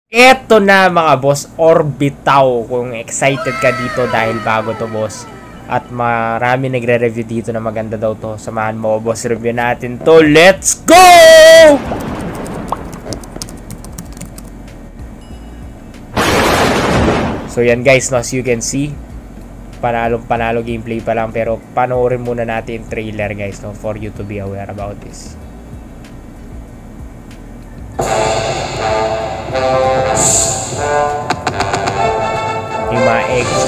Eto na mga boss, Orbitaw. Kung excited ka dito dahil bago to boss. At marami nagre-review dito na maganda daw to. Samahan mo boss, review natin to. Let's go! So yan guys, no, as you can see, panalo gameplay pa lang. Pero panoorin muna natin yung trailer guys, no, for you to be aware about this. Yung mga eggs.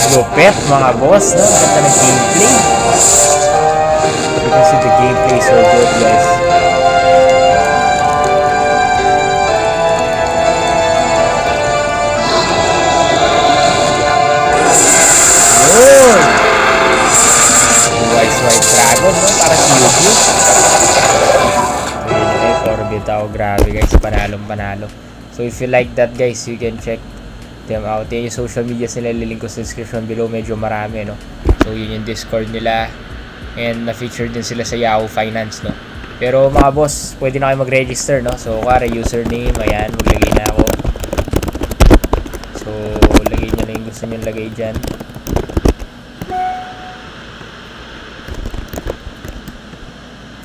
Lupet mga boss, no? Ganda ng gameplay. You can see the gameplay so good guys. Yun! White dragon, no? Para si Yu-Gi. Orbitaw, grabe guys, panalo. So if you like that guys, you can check them out. Yan yung social media nila, lilink ko sa description below. Medyo marami, no? So yun yung Discord nila, and na-feature din sila sa Yahoo Finance, no? Pero mga boss, pwede na kayo mag-register, no? So kare username, ayan, maglagay na ako. So lagay nyo na yung gusto nyo lagay dyan.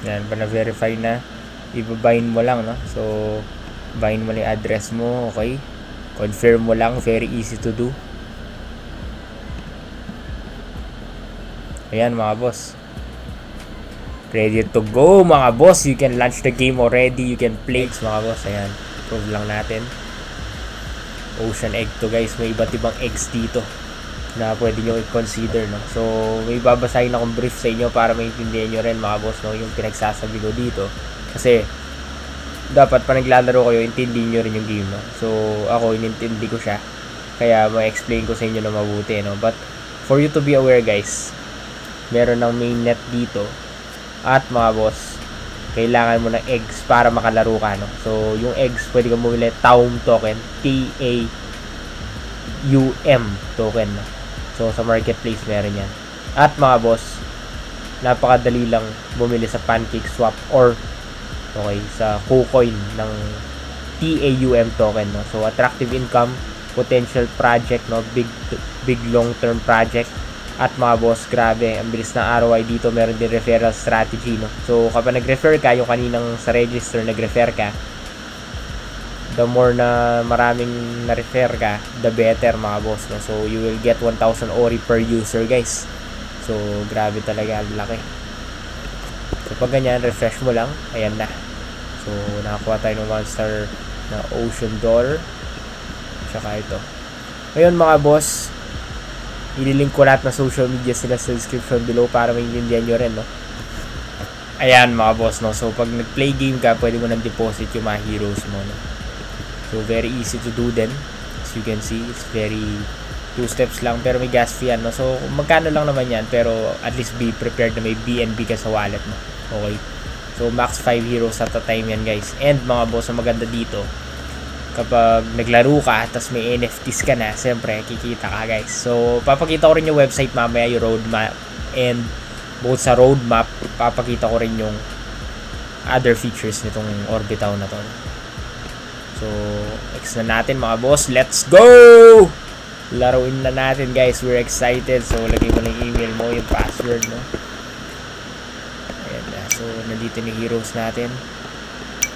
Yan, pa na-verify na, ibabind mo lang, no? So bind mo na yung address mo, okay? Confirm mo lang, very easy to do. Ayan mga boss, ready to go mga boss. You can launch the game already, you can play mga boss. Ayan, prove lang natin. Ocean egg to guys, may iba't ibang eggs dito na pwede nyo i-consider, no? So may babasahin akong brief sa inyo para maintindihan nyo rin mga boss, no, yung pinagsasabi ko dito. Kasi dapat pa naglalaro kayo, intindihin nyo rin yung game, no? So ako, inintindi ko siya, kaya ma-explain ko sa inyo na mabuti, no? But for you to be aware guys, meron ng mainnet dito. At mga boss, kailangan mo ng eggs para makalaro ka, no? So yung eggs, pwede ka bumili Taum token, TAUM token, no? So sa marketplace meron yan. At mga boss, napakadali lang bumili sa Pancake Swap or okay, sa KuCoin ng TAUM token, no? So attractive income, potential project, no? Big long term project. At mga boss, grabe, ang bilis ng ROI dito. Meron din referral strategy, no? So kapag nag-refer ka, yung kaninang sa register nag-refer ka, the more na maraming na-refer ka, the better mga boss, no? So you will get 1,000 ori per user guys. So grabe talaga, ang laki. So pag ganyan, refresh mo lang, ayan na. So nakakuha tayo ng 1-star na Ocean Door. Tsaka ito. Ngayon mga boss, ililink ko lahat na social media sila sa description below para maintindihan nyo rin, no? Ayan mga boss, no? So pag nag-play game ka, pwede mo nang deposit yung mga heroes mo, no? So very easy to do then. As you can see, it's very 2 steps lang, pero may gas fee yan, no? So magkano lang naman yan, pero at least be prepared na may BNB ka sa wallet mo. Okay, so max 5 heroes at a time yan guys. And mga boss, ang maganda dito, kapag naglaro ka tapos may NFTs ka na, siyempre kikita ka guys. So papakita ko rin yung website mamaya, yung roadmap, and both sa roadmap papakita ko rin yung other features nitong Orbitaw na to. So X na natin mga boss, let's go! Laruin na natin guys, we're excited. So lagay mo na yung email mo, yung password, no? Ayan na. So nandito yung heroes natin.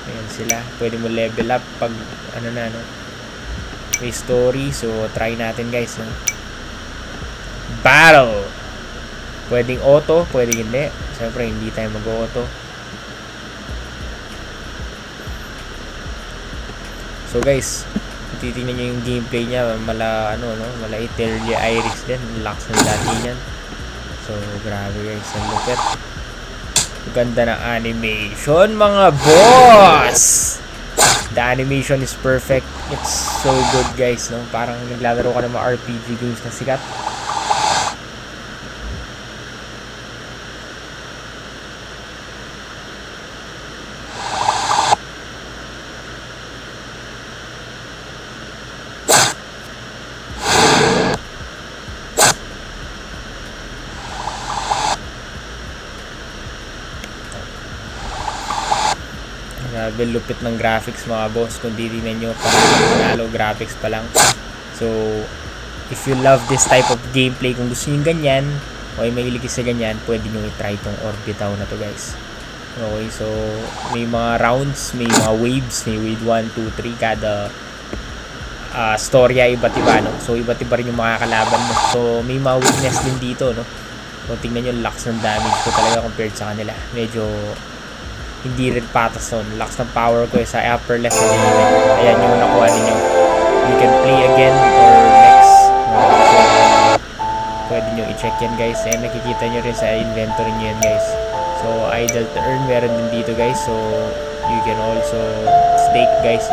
Ayan sila, pwede mo level up pag ano na, no? May story. So try natin guys, no? Battle, pwedeng auto, pwedeng hindi. Siyempre hindi tayo mag-auto. So guys, titingnan nyo yung gameplay niya, mala Italia Iris din, lax ng dati niyan. So grabe guys, ang lupet. Ganda ng animation, mga boss! The animation is perfect. It's so good, guys, no? Parang naglalaro ka ng mga RPG games na sikat. Grabe, lupit ng graphics, mga boss. Kung titignan nyo, panalo graphics pa lang. So, if you love this type of gameplay, kung gusto nyo ganyan, o ay mahilig sa ganyan, pwede nyo i-try itong Orbitaw na to, guys. Okay, so, may mga rounds, may mga waves, may wave 1, 2, 3, kada storya, iba't iba, no? So, iba't iba rin yung makakalaban mo. So, may mga weakness din dito, no? So, tingnan nyo, lax ng damage ko talaga compared sa kanila. Medyo hindi rin patas nun. Lax ng power ko sa upper left. Ayan yung nakuha ninyo. You can play again or next. Pwede nyo i-check yan, guys. And nakikita nyo rin sa inventory nyo yan, guys. So, idle to earn. Meron din dito, guys. So, you can also stake, guys.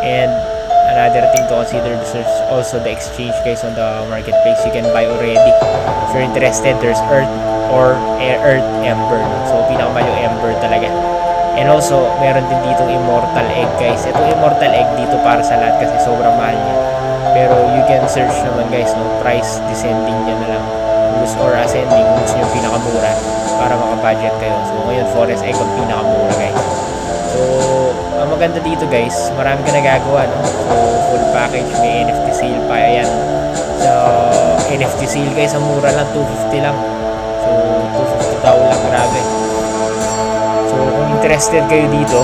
And another thing to consider, there's also the exchange, guys, on the marketplace. You can buy already. If you're interested, there's Earth or Earth Ember. So, pinakamahal yung Ember talaga. And also, meron din dito Immortal Egg, guys. Itong Immortal Egg dito para sa lahat kasi sobrang mahal niya. Pero you can search naman, guys, no? Price descending niya na lang. Or ascending, kung gusto nyo pinakamura para makabudget kayo. So, ngayon, Forest Egg ang pinakamura, guys. So, ang maganda dito, guys, marami ka nagagawa, no? So, full package, may NFT sale pa. Ayan. So, NFT sale, guys, ang mura lang, 250 lang. So, 250 tao lang, grabe. So, kung interested kayo dito,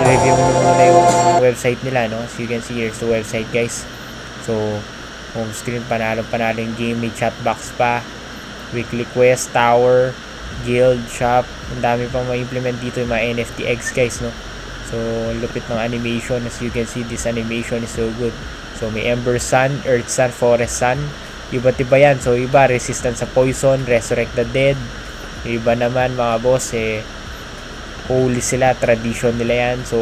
i-review mo muna yung website nila, no? So, you can see here's the website, guys. So, home screen, panalo yung game, may chat box pa, weekly quest, tower, guild, shop, ang dami pang ma-implement dito yung mga NFT eggs, guys, no? So, lupit ng animation. As you can see, this animation is so good. So, may Ember Sun, Earth Sun, Forest Sun, iba't iba yan. So, iba, resistant sa poison, resurrect the dead. Iba naman, mga boss, holy sila, tradition nila yan. So,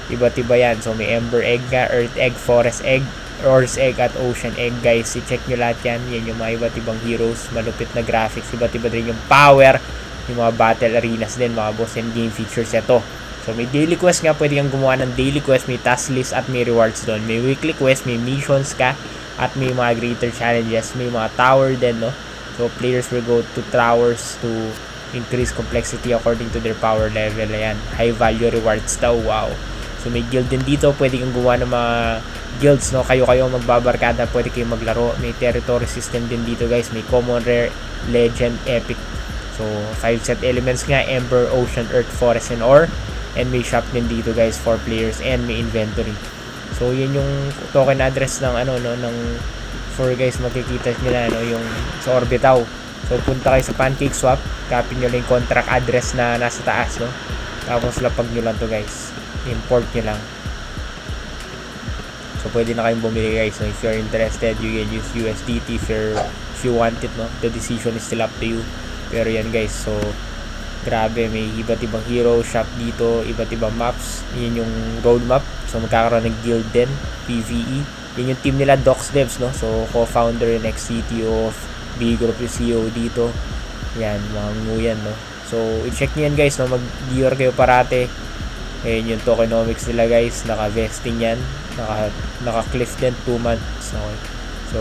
iba't iba yan. So, may Ember Egg nga, Earth Egg, Forest Egg, Earth Egg at Ocean Egg, guys. I-check nyo lahat yan. Yan yung mga iba't ibang heroes, malupit na graphics, iba't iba rin yung power, yung mga battle arenas din, mga boss, and game features ito. So, may daily quest nga, pwede kang gumawa ng daily quest, may task list at may rewards doon. May weekly quest, may missions ka, at may mga greater challenges, may mga tower din, no? So, players will go to towers to increase complexity according to their power level. Ayan, high value rewards daw, wow. So, may guild din dito, pwede kang gumawa ng mga guilds, no? Kayo magbabarkada, pwede kayo maglaro. May territory system din dito, guys. May common, rare, legend, epic. So, 5 set elements nga, Ember, Ocean, Earth, Forest, and Ore. And may shop din dito, guys, for players, and may inventory. So, yun yung token address ng for guys, makikita nila, yung sa Orbitaw. So, punta kayo sa PancakeSwap, copy nyo lang yung contract address na nasa taas, no? Tapos, lapag nyo lang to, guys. Import nyo lang. So, pwede na kayong bumili, guys. So, if you're interested, you can use USDT if you want it, no? The decision is still up to you. Pero yan, guys. So, grabe, may iba't ibang hero shop dito, iba't ibang maps. Yun yung roadmap. So, magkakaroon ng guild din, PvE. Yun yung team nila, Docs Devs, no? So, co-founder and ex-CTO of B Group, yung CEO dito. Yan, mga nguyan, no? So, i-check nyo yan, guys, no? Mag-gear kayo parate. Ayun yung tokenomics nila, guys. Naka-vesting yan. Naka-cliff din, 2 months. Okay. So,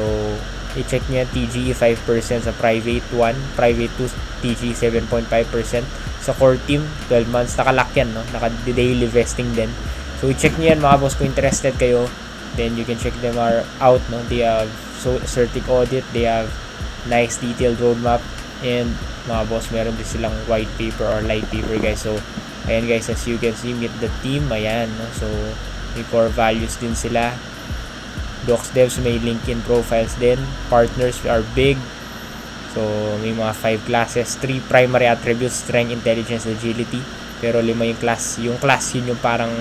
i-check nyo yan. TGE 5% sa private 1. Private 2, TGE 7.5%. Sa core team, 12 months. Naka-lock yan, no? Naka-daily vesting din. So, i-check nyo yan, mga boss, kung interested kayo. Then, you can check them out, no? They have Certic Audit. They have nice detailed roadmap. And, mga boss, meron din silang white paper or light paper, guys. So, ayan, guys, as you can see, meet the team. Ayan, no? So, may core values din sila. Docs Devs, may LinkedIn profiles din. Partners are big. So, may mga 5 classes. 3 primary attributes, strength, intelligence, agility. Pero 5 yung class. Yung class, yun yung parang,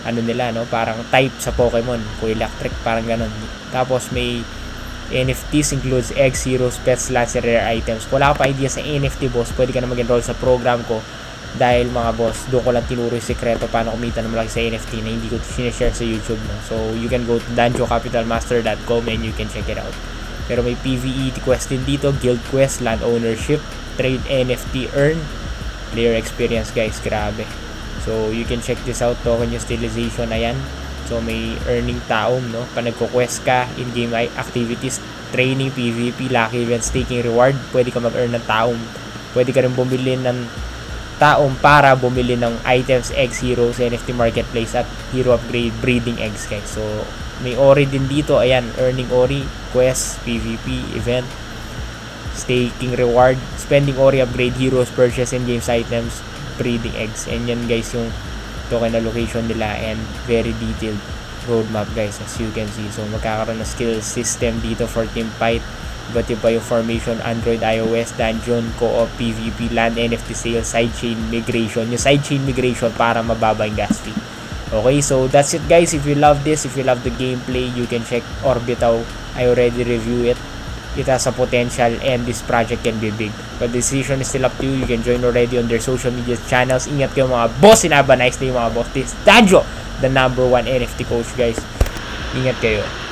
nila, no? Parang type sa Pokemon. Kung electric, parang ganun. Tapos, may NFTs includes eggs, heroes, pets, lands, and rare items. Kung wala ka pa idea sa NFT, boss, pwede ka na mag-enroll sa program ko. Dahil mga boss, doon ko lang tinuro yung sekreto paano kumita ng malaki sa NFT na hindi ko sinishare sa YouTube. No? So, you can go to danjocapitalmaster.com and you can check it out. Pero may PvE quest din dito, guild quest, land ownership, trade NFT, earn, player experience guys, grabe. So, you can check this out, token utilization na yan. So, may earning taom, no? Pag nagko-quest ka, in-game activities, training, PvP, lucky events, taking reward, pwede ka mag-earn ng taom. Pwede ka rin bumili ng taong para bumili ng items, eggs, heroes, NFT marketplace at hero upgrade breeding eggs guys. So may ori din dito, ayan, earning ori, quest, PvP, event, staking reward, spending ori, upgrade heroes, purchase in games items, breeding eggs. And yan guys yung token allocation nila and very detailed roadmap guys as you can see. So magkakaroon ng skill system dito for team fight, iba't iba yung formation, Android, iOS, dungeon, co-op, PvP, land, NFT sales, sidechain migration. Yung sidechain migration para mababa yung gas fee. Okay, so that's it guys. If you love this, if you love the gameplay, you can check Orbitao. I already review it. It has a potential and this project can be big. But the decision is still up to you. You can join already on their social media channels. Ingat kayo mga boss. Have a nice day mga boss. This is Danjo, the #1 NFT coach guys. Ingat kayo.